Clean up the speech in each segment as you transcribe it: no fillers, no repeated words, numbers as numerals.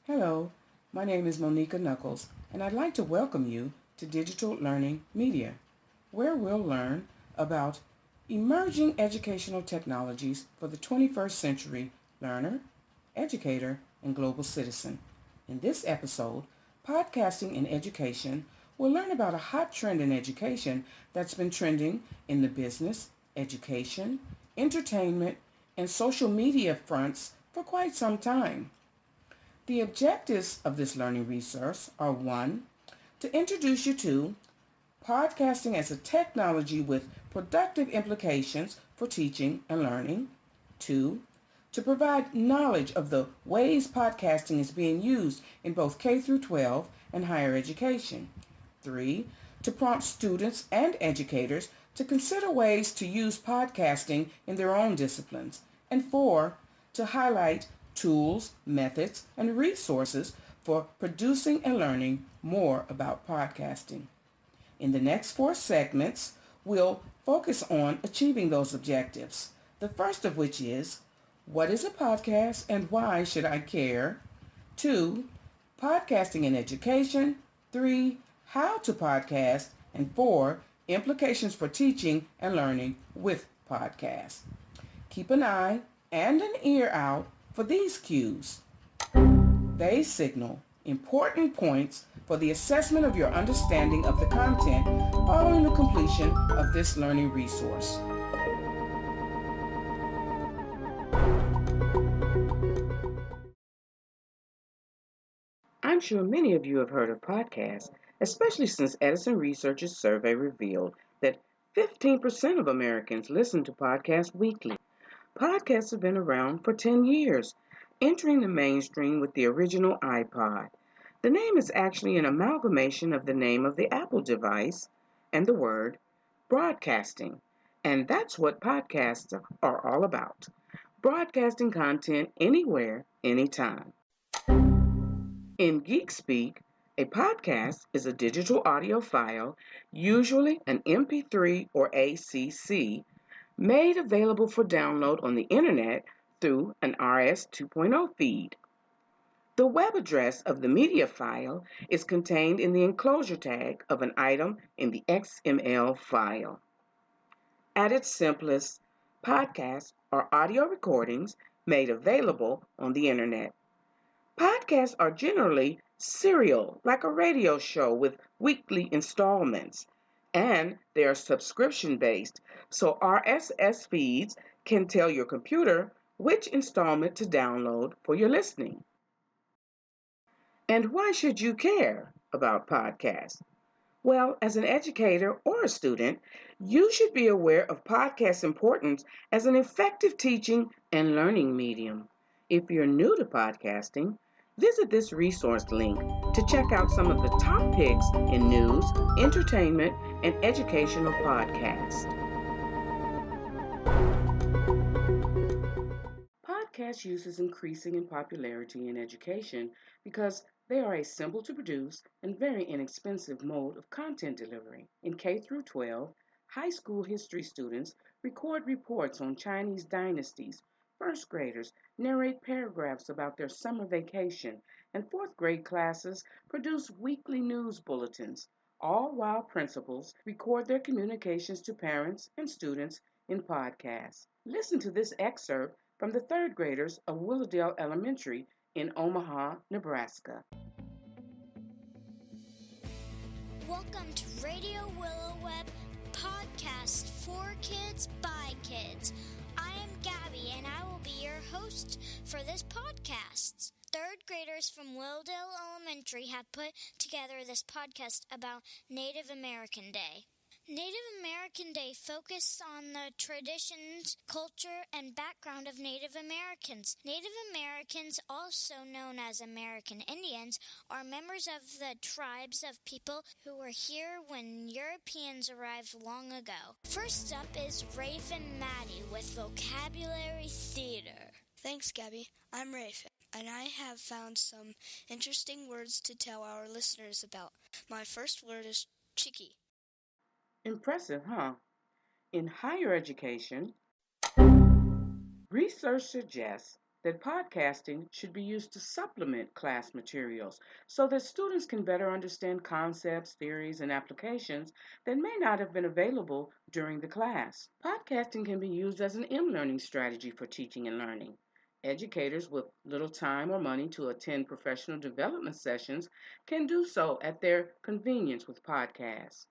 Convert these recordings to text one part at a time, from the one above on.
Hello, my name is Monica Knuckles, and I'd like to welcome you to Digital Learning Media, where we'll learn about emerging educational technologies for the 21st century learner, educator, and global citizen. In this episode, Podcasting in Education, we'll learn about a hot trend in education that's been trending in the business, education, entertainment, and social media fronts for quite some time. The objectives of this learning resource are: 1, to introduce you to podcasting as a technology with productive implications for teaching and learning; 2, to provide knowledge of the ways podcasting is being used in both K through 12 and higher education; 3, to prompt students and educators to consider ways to use podcasting in their own disciplines; and 4, to highlight tools, methods, and resources for producing and learning more about podcasting. In the next 4 segments, we'll focus on achieving those objectives. The first of which is, what is a podcast and why should I care? 2, podcasting in education. 3, how to podcast. And 4, implications for teaching and learning with podcasts. Keep an eye and an ear out for these cues. They signal important points for the assessment of your understanding of the content following the completion of this learning resource. I'm sure many of you have heard of podcasts, especially since Edison Research's survey revealed that 15% of Americans listen to podcasts weekly. Podcasts have been around for 10 years, entering the mainstream with the original iPod. The name is actually an amalgamation of the name of the Apple device and the word broadcasting. And that's what podcasts are all about: broadcasting content anywhere, anytime. In geek speak, a podcast is a digital audio file, usually an MP3 or ACC, made available for download on the internet through an RS 2.0 feed. The web address of the media file is contained in the enclosure tag of an item in the XML file. At its simplest, podcasts are audio recordings made available on the internet. Podcasts are generally serial, like a radio show with weekly installments, and they are subscription based, so RSS feeds can tell your computer which installment to download for your listening. And why should you care about podcasts? Well, as an educator or a student, you should be aware of podcasts' importance as an effective teaching and learning medium. If you're new to podcasting, visit this resource link to check out some of the top picks in news, entertainment, and educational podcasts. Podcast use is increasing in popularity in education because they are a simple to produce and very inexpensive mode of content delivery. In K through 12, high school history students record reports on Chinese dynasties. First graders narrate paragraphs about their summer vacation, and fourth grade classes produce weekly news bulletins, all while principals record their communications to parents and students in podcasts. Listen to this excerpt from the third graders of Willowdale Elementary in Omaha, Nebraska. Welcome to Radio Willow Web Podcast for Kids by Kids. I am Gabby and I will be your host for this podcast. Third graders from Willowdale Elementary have put together this podcast about Native American Day. Native American Day focuses on the traditions, culture, and background of Native Americans. Native Americans, also known as American Indians, are members of the tribes of people who were here when Europeans arrived long ago. First up is Raven Maddie with Vocabulary Theater. Thanks, Gabby. I'm Raven, and I have found some interesting words to tell our listeners about. My first word is cheeky. Impressive, huh? In higher education, research suggests that podcasting should be used to supplement class materials so that students can better understand concepts, theories, and applications that may not have been available during the class. Podcasting can be used as an learning strategy for teaching and learning. Educators with little time or money to attend professional development sessions can do so at their convenience with podcasts.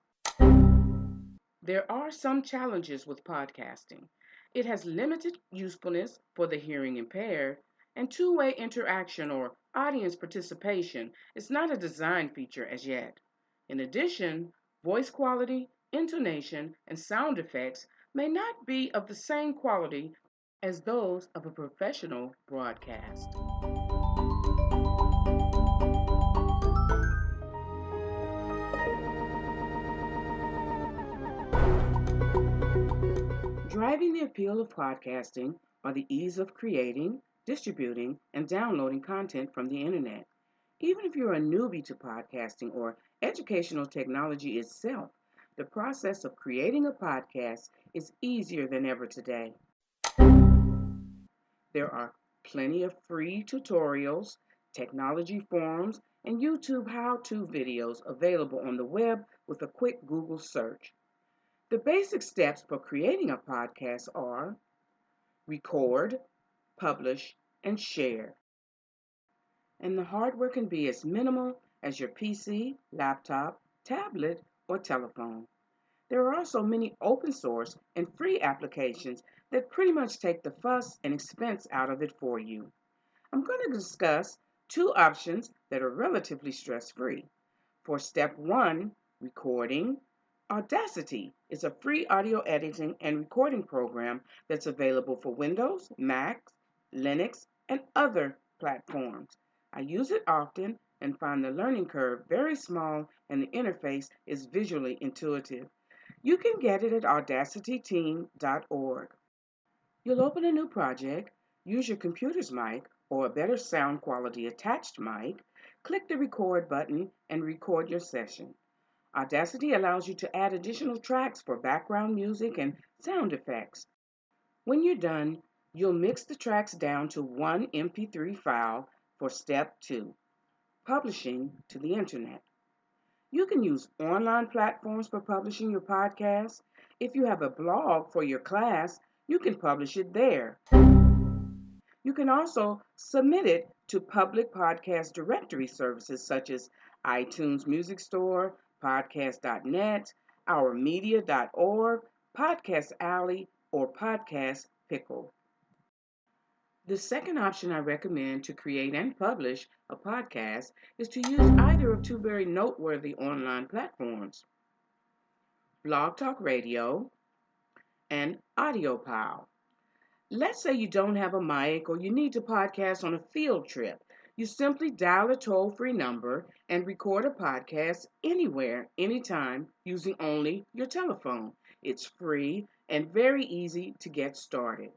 There are some challenges with podcasting. It has limited usefulness for the hearing impaired, and two-way interaction or audience participation is not a design feature as yet. In addition, voice quality, intonation, and sound effects may not be of the same quality as those of a professional broadcast. Driving the appeal of podcasting are the ease of creating, distributing, and downloading content from the internet. Even if you're a newbie to podcasting or educational technology itself, the process of creating a podcast is easier than ever today. There are plenty of free tutorials, technology forums, and YouTube how-to videos available on the web with a quick Google search. The basic steps for creating a podcast are record, publish, and share. And the hardware can be as minimal as your PC, laptop, tablet, or telephone. There are also many open source and free applications that pretty much take the fuss and expense out of it for you. I'm going to discuss two options that are relatively stress-free. For step 1, recording, Audacity is a free audio editing and recording program that's available for Windows, Mac, Linux, and other platforms. I use it often and find the learning curve very small and the interface is visually intuitive. You can get it at audacityteam.org. You'll open a new project, use your computer's mic or a better sound quality attached mic, click the record button, and record your session. Audacity allows you to add additional tracks for background music and sound effects. When you're done, you'll mix the tracks down to one MP3 file for step 2, publishing to the internet. You can use online platforms for publishing your podcast. If you have a blog for your class, you can publish it there. You can also submit it to public podcast directory services such as iTunes Music Store, podcast.net, ourmedia.org, Podcast Alley, or Podcast Pickle. The second option I recommend to create and publish a podcast is to use either of two very noteworthy online platforms, Blog Talk Radio and AudioPow. Let's say you don't have a mic or you need to podcast on a field trip. You simply dial a toll-free number and record a podcast anywhere, anytime, using only your telephone. It's free and very easy to get started.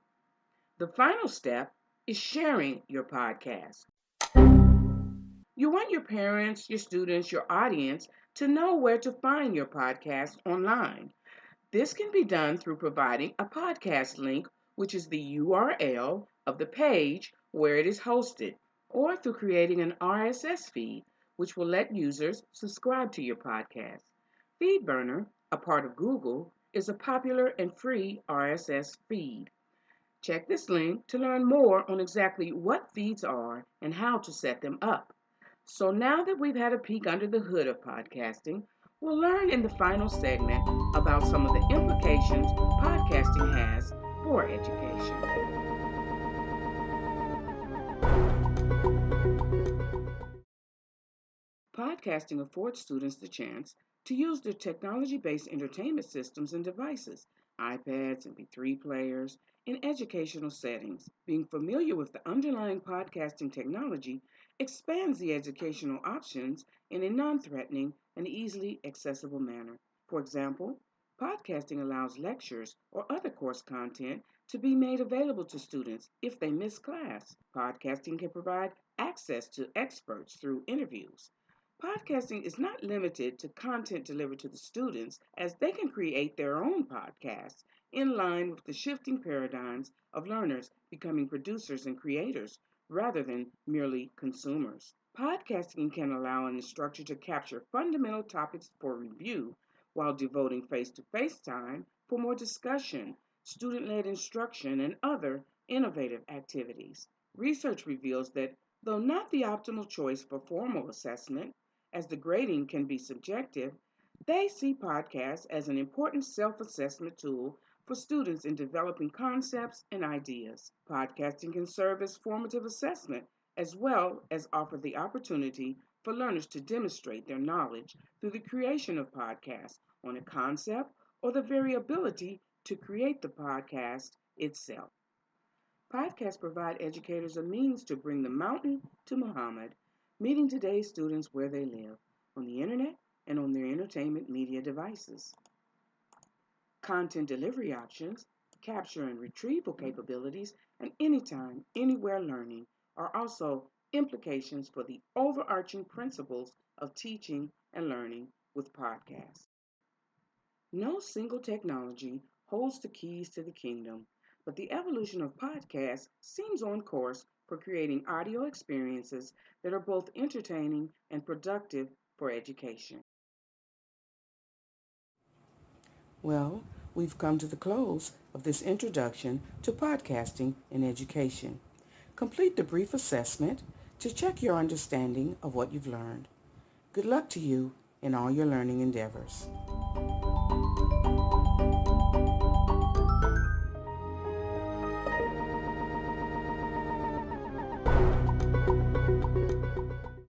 The final step is sharing your podcast. You want your parents, your students, your audience to know where to find your podcast online. This can be done through providing a podcast link, which is the URL of the page where it is hosted, or through creating an RSS feed, which will let users subscribe to your podcast. FeedBurner, a part of Google, is a popular and free RSS feed. Check this link to learn more on exactly what feeds are and how to set them up. So now that we've had a peek under the hood of podcasting, we'll learn in the final segment about some of the implications podcasting has for education. Podcasting affords students the chance to use their technology-based entertainment systems and devices, iPads, MP3 players, in educational settings. Being familiar with the underlying podcasting technology expands the educational options in a non-threatening and easily accessible manner. For example, podcasting allows lectures or other course content to be made available to students if they miss class. Podcasting can provide access to experts through interviews. Podcasting is not limited to content delivered to the students, as they can create their own podcasts in line with the shifting paradigms of learners becoming producers and creators rather than merely consumers. Podcasting can allow an instructor to capture fundamental topics for review while devoting face-to-face time for more discussion, student-led instruction, and other innovative activities. Research reveals that though not the optimal choice for formal assessment, as the grading can be subjective, they see podcasts as an important self-assessment tool for students in developing concepts and ideas. Podcasting can serve as formative assessment as well as offer the opportunity for learners to demonstrate their knowledge through the creation of podcasts on a concept or the very ability to create the podcast itself. Podcasts provide educators a means to bring the mountain to Muhammad, meeting today's students where they live, on the internet and on their entertainment media devices. Content delivery options, capture and retrieval capabilities, and anytime, anywhere learning are also implications for the overarching principles of teaching and learning with podcasts. No single technology holds the keys to the kingdom, but the evolution of podcasts seems on course for creating audio experiences that are both entertaining and productive for education. Well, we've come to the close of this introduction to podcasting in education. Complete the brief assessment to check your understanding of what you've learned. Good luck to you in all your learning endeavors.